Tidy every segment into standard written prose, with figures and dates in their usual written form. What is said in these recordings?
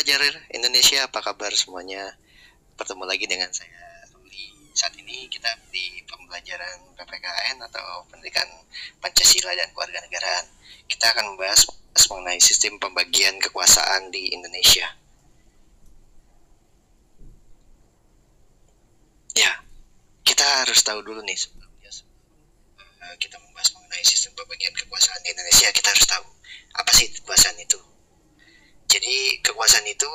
pelajar Indonesia, apa kabar semuanya? Bertemu lagi dengan saya, Ruli. Saat ini kita di pembelajaran PPKN atau Pendidikan Pancasila dan Kewarganegaraan. Kita akan membahas mengenai sistem pembagian kekuasaan di Indonesia. Ya, kita harus tahu dulu nih sebelumnya. Kita membahas mengenai sistem pembagian kekuasaan di Indonesia, kita harus tahu apa sih kekuasaan itu. Jadi kekuasaan itu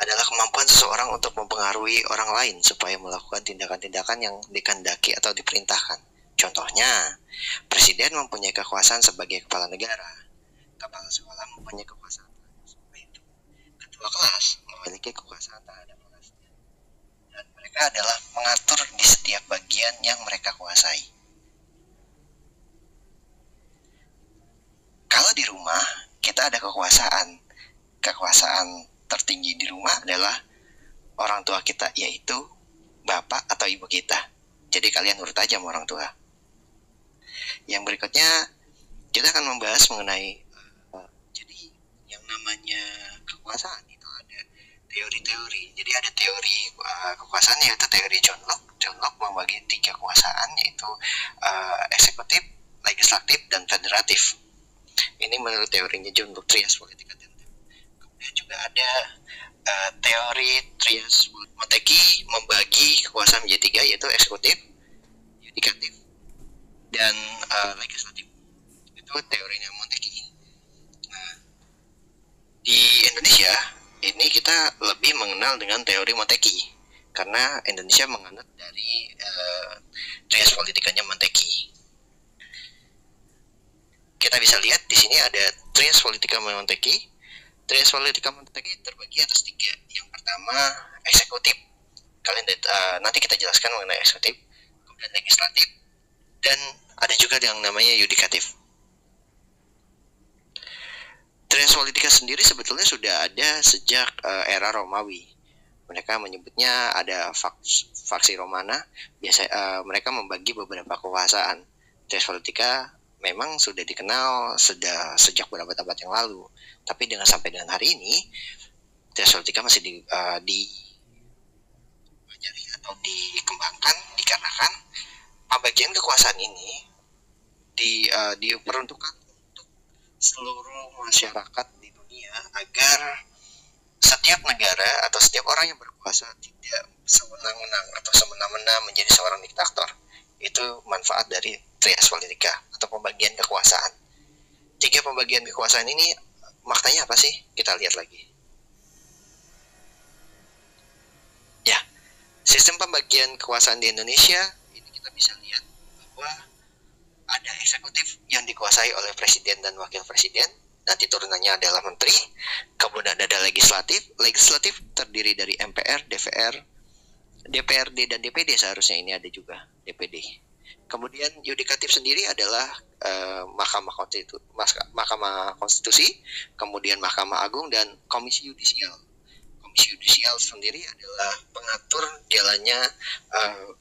adalah kemampuan seseorang untuk mempengaruhi orang lain supaya melakukan tindakan-tindakan yang dikehendaki atau diperintahkan. Contohnya, presiden mempunyai kekuasaan sebagai kepala negara, kepala sekolah mempunyai kekuasaan seperti itu, ketua kelas memiliki kekuasaan terhadap kelasnya, dan mereka adalah mengatur di setiap bagian yang mereka kuasai. Kalau di rumah, kita ada kekuasaan tertinggi di rumah adalah orang tua kita, yaitu bapak atau ibu kita. Jadi kalian nurut aja sama orang tua. Yang berikutnya kita akan membahas mengenai jadi yang namanya kekuasaan itu ada teori-teori. Jadi ada teori kekuasaan, yaitu teori John Locke. John Locke membagi 3 kekuasaan, yaitu eksekutif, legislatif, dan federatif. Ini menurut teorinya John Locke, trias politika. Kemudian juga ada teori trias Montesquieu membagi kekuasaan menjadi 3, yaitu eksekutif, yudikatif, dan legislatif. Itu teorinya Montesquieu. Nah, di Indonesia ini kita lebih mengenal dengan teori Montesquieu karena Indonesia menganut dari trias politikanya Montesquieu. Kita bisa lihat di sini ada trias politika Montesquieu. Trias politika Montesquieu terbagi atas 3. Yang pertama eksekutif. Nanti kita jelaskan mengenai eksekutif. Kemudian legislatif, dan ada juga yang namanya yudikatif. Trias politika sendiri sebetulnya sudah ada sejak era Romawi. Mereka menyebutnya ada faksi Romana. Mereka membagi beberapa kekuasaan. Trias politika memang sudah dikenal sejak beberapa abad yang lalu. Tapi sampai dengan hari ini, trias politika masih dipelajari atau dikembangkan dikarenakan pembagian kekuasaan ini diperuntukkan untuk seluruh masyarakat di dunia agar setiap negara atau setiap orang yang berkuasa tidak sewenang-wenang atau semena-mena menjadi seorang diktator. Itu manfaat dari trias politika atau pembagian kekuasaan. 3 pembagian kekuasaan ini maknanya apa sih? Kita lihat lagi. Ya, sistem pembagian kekuasaan di Indonesia ini kita bisa lihat bahwa ada eksekutif yang dikuasai oleh presiden dan wakil presiden. Nanti turunannya adalah menteri. Kemudian ada legislatif. Legislatif terdiri dari MPR, DPRD, dan DPD. Seharusnya ini ada juga DPD. Kemudian yudikatif sendiri adalah Mahkamah Konstitusi, kemudian Mahkamah Agung, dan Komisi Yudisial. Komisi Yudisial sendiri adalah pengatur jalannya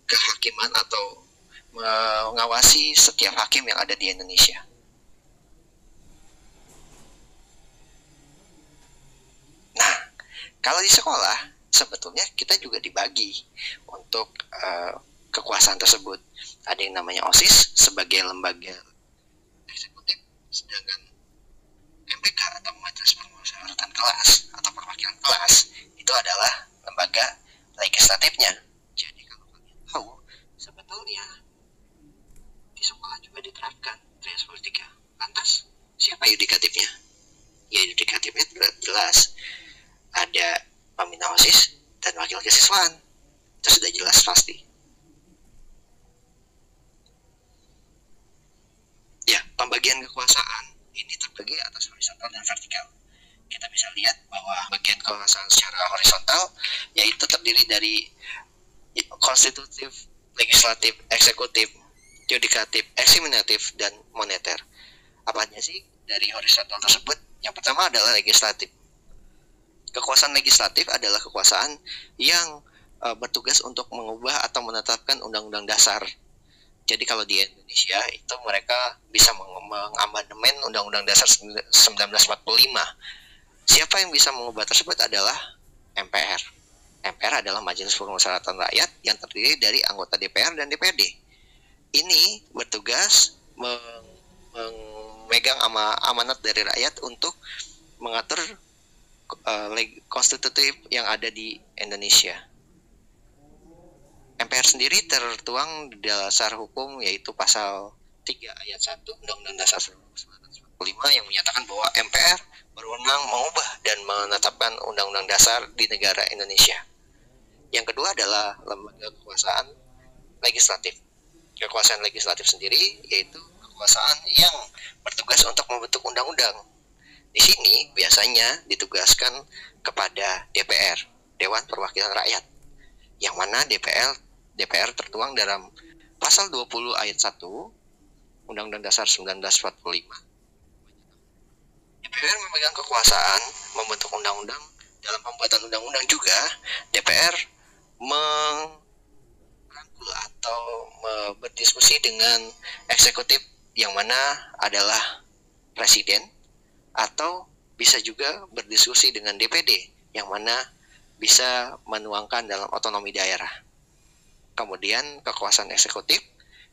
kehakiman atau mengawasi setiap hakim yang ada di Indonesia. Nah, kalau di sekolah sebetulnya kita juga dibagi untuk kekuasaan tersebut. Ada yang namanya OSIS sebagai lembaga eksekutif, sedangkan MPK atau Majelis Permusyawaratan Kelas atau Perwakilan Kelas itu adalah lembaga legislatifnya. Jadi kalau kalian tahu, sebetulnya di sekolah juga diterapkan trias politika. Lantas siapa yudikatifnya? Ya, yudikatifnya jelas ada pembina OSIS dan wakil kesiswaan. Itu sudah jelas pasti. Ya, pembagian kekuasaan ini terbagi atas horizontal dan vertikal. Kita bisa lihat bahwa bagian kekuasaan secara horizontal yaitu terdiri dari konstitutif, legislatif, eksekutif, yudikatif, eksaminatif, dan moneter. Apanya sih dari horizontal tersebut? Yang pertama adalah legislatif. Kekuasaan legislatif adalah kekuasaan yang bertugas untuk mengubah atau menetapkan undang-undang dasar. Jadi kalau di Indonesia itu mereka bisa mengamandemen Undang-Undang Dasar 1945 Siapa yang bisa mengubah tersebut adalah MPR. MPR adalah Majelis Permusyawaratan Rakyat yang terdiri dari anggota DPR dan DPRD. Ini bertugas memegang amanat dari rakyat untuk mengatur konstitutif yang ada di Indonesia. MPR sendiri tertuang di dasar hukum yaitu pasal 3 ayat 1 Undang-Undang Dasar 1945 yang menyatakan bahwa MPR berwenang mengubah dan menetapkan undang-undang dasar di negara Indonesia. Yang kedua adalah lembaga kekuasaan legislatif. Kekuasaan legislatif sendiri yaitu kekuasaan yang bertugas untuk membentuk undang-undang. Di sini biasanya ditugaskan kepada DPR, Dewan Perwakilan Rakyat, yang mana DPR tertuang dalam pasal 20 ayat 1 Undang-Undang Dasar 1945. DPR memegang kekuasaan membentuk undang-undang. Dalam pembuatan undang-undang juga DPR merangkul atau berdiskusi dengan eksekutif yang mana adalah presiden, atau bisa juga berdiskusi dengan DPD yang mana bisa menuangkan dalam otonomi daerah. Kemudian kekuasaan eksekutif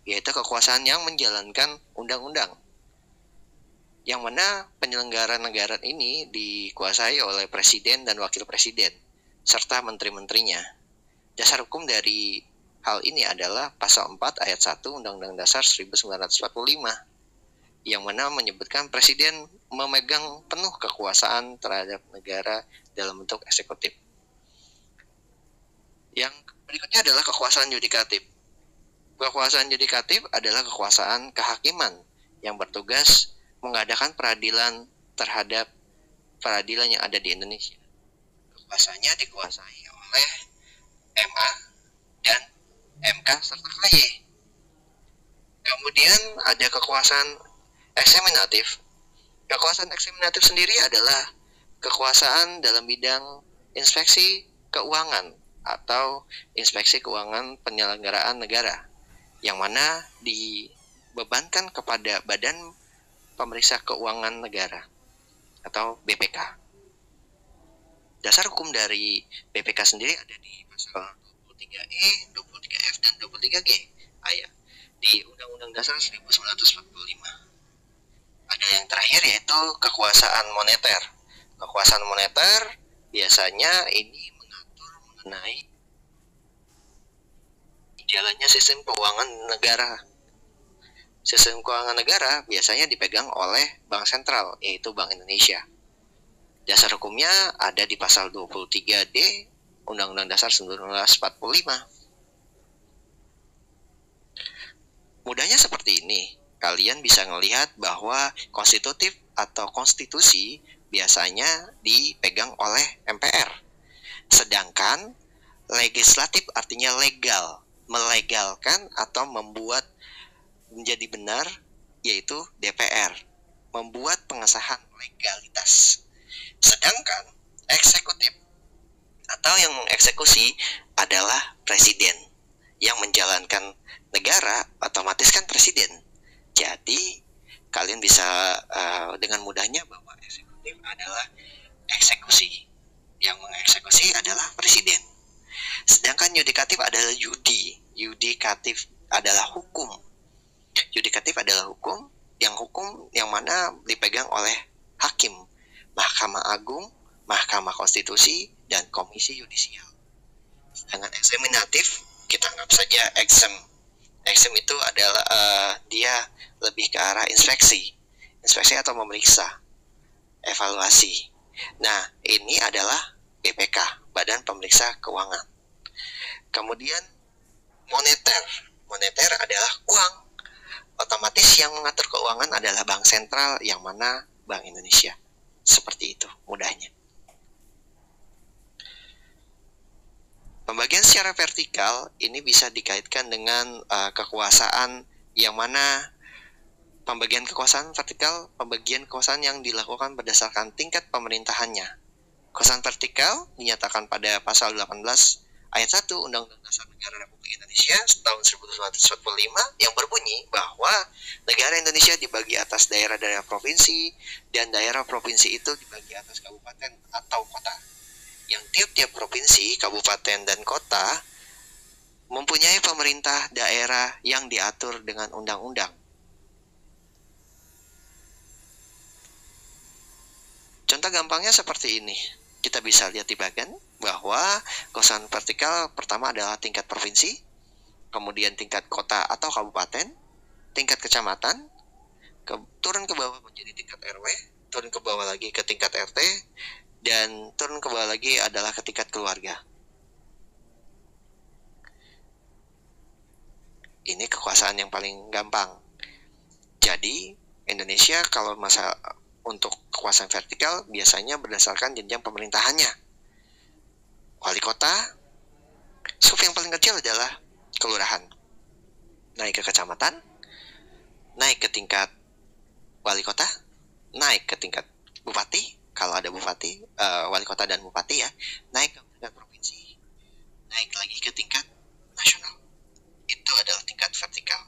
yaitu kekuasaan yang menjalankan undang-undang, yang mana penyelenggaraan negara ini dikuasai oleh presiden dan wakil presiden serta menteri-menterinya. Dasar hukum dari hal ini adalah pasal 4 ayat 1 Undang-Undang Dasar 1945 yang mana menyebutkan presiden memegang penuh kekuasaan terhadap negara dalam bentuk eksekutif. Yang berikutnya adalah kekuasaan yudikatif. Kekuasaan yudikatif adalah kekuasaan kehakiman yang bertugas mengadakan peradilan terhadap peradilan yang ada di Indonesia. Kekuasaannya dikuasai oleh MA dan MK serta KY. Kemudian ada kekuasaan eksaminatif. Kekuasaan eksaminatif sendiri adalah kekuasaan dalam bidang inspeksi keuangan atau inspeksi keuangan penyelenggaraan negara, yang mana dibebankan kepada Badan Pemeriksa Keuangan Negara atau BPK. Dasar hukum dari BPK sendiri ada di pasal 23E, 23F, dan 23G ayat di Undang-Undang Dasar 1945. Ada yang terakhir yaitu kekuasaan moneter. Kekuasaan moneter biasanya ini mengatur mengenai jalannya sistem keuangan negara. Sistem keuangan negara biasanya dipegang oleh Bank Sentral, yaitu Bank Indonesia. Dasar hukumnya ada di pasal 23D Undang-Undang Dasar 1945. Mudahnya seperti ini. Kalian bisa melihat bahwa konstitutif atau konstitusi biasanya dipegang oleh MPR. Sedangkan legislatif artinya legal, melegalkan atau membuat menjadi benar, yaitu DPR, membuat pengesahan legalitas. Sedangkan eksekutif atau yang mengeksekusi adalah presiden, yang menjalankan negara otomatis kan presiden. Jadi kalian bisa dengan mudahnya bahwa eksekutif adalah eksekusi, yang mengeksekusi adalah presiden. Sedangkan yudikatif adalah yudikatif adalah hukum. Yudikatif adalah hukum yang mana dipegang oleh hakim, Mahkamah Agung, Mahkamah Konstitusi, dan Komisi Yudisial. Sedangkan eksaminatif kita anggap saja eksem. Eksem itu adalah dia lebih ke arah inspeksi atau memeriksa, evaluasi. Nah, ini adalah BPK, Badan Pemeriksa Keuangan. Kemudian moneter adalah uang. Otomatis yang mengatur keuangan adalah Bank Sentral, yang mana Bank Indonesia. Seperti itu mudahnya. Pembagian secara vertikal ini bisa dikaitkan dengan kekuasaan, yang mana pembagian kekuasaan vertikal, pembagian kekuasaan yang dilakukan berdasarkan tingkat pemerintahannya. Kekuasaan vertikal dinyatakan pada pasal 18 Ayat 1 Undang-Undang Dasar Negara Republik Indonesia tahun 1945 yang berbunyi bahwa negara Indonesia dibagi atas daerah-daerah provinsi dan daerah provinsi itu dibagi atas kabupaten atau kota. Yang tiap-tiap provinsi, kabupaten, dan kota mempunyai pemerintah daerah yang diatur dengan undang-undang. Contoh gampangnya seperti ini. Kita bisa lihat di bagian bahwa kekuasaan vertikal pertama adalah tingkat provinsi, kemudian tingkat kota atau kabupaten, tingkat kecamatan, turun ke bawah menjadi tingkat RW, turun ke bawah lagi ke tingkat RT, dan turun ke bawah lagi adalah ke tingkat keluarga. Ini kekuasaan yang paling gampang. Jadi, Indonesia kalau untuk kekuasaan vertikal biasanya berdasarkan jenjang pemerintahannya. Wali kota, sub yang paling kecil adalah kelurahan. Naik ke kecamatan, naik ke tingkat wali kota, naik ke tingkat bupati, kalau ada bupati, wali kota dan bupati ya, naik ke tingkat provinsi, naik lagi ke tingkat nasional. Itu adalah tingkat vertikal.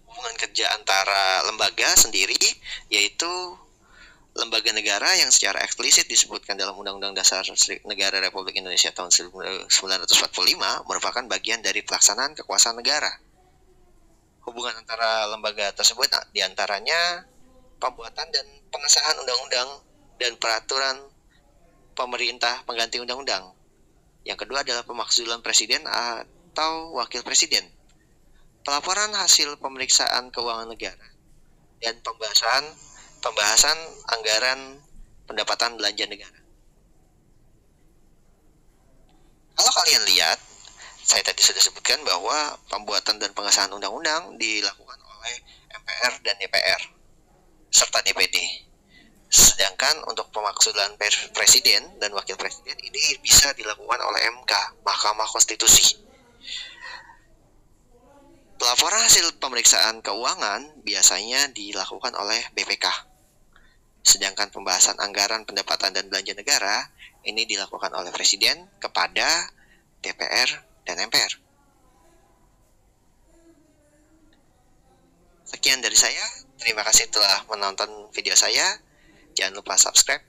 Hubungan kerja antara lembaga sendiri, yaitu lembaga negara yang secara eksplisit disebutkan dalam Undang-Undang Dasar Negara Republik Indonesia tahun 1945 merupakan bagian dari pelaksanaan kekuasaan negara. Hubungan antara lembaga tersebut diantaranya pembuatan dan pengesahan undang-undang dan peraturan pemerintah pengganti undang-undang. Yang kedua adalah pemakzulan presiden atau wakil presiden, pelaporan hasil pemeriksaan keuangan negara, dan pembahasan anggaran pendapatan belanja negara. Kalau kalian lihat, saya tadi sudah sebutkan bahwa pembuatan dan pengesahan undang-undang dilakukan oleh MPR dan DPR serta DPD. Sedangkan untuk pemakzulan presiden dan wakil presiden ini bisa dilakukan oleh MK, Mahkamah Konstitusi. Pelaporan hasil pemeriksaan keuangan biasanya dilakukan oleh BPK. Sedangkan pembahasan anggaran pendapatan dan belanja negara ini dilakukan oleh Presiden kepada DPR dan MPR. Sekian dari saya. Terima kasih telah menonton video saya. Jangan lupa subscribe,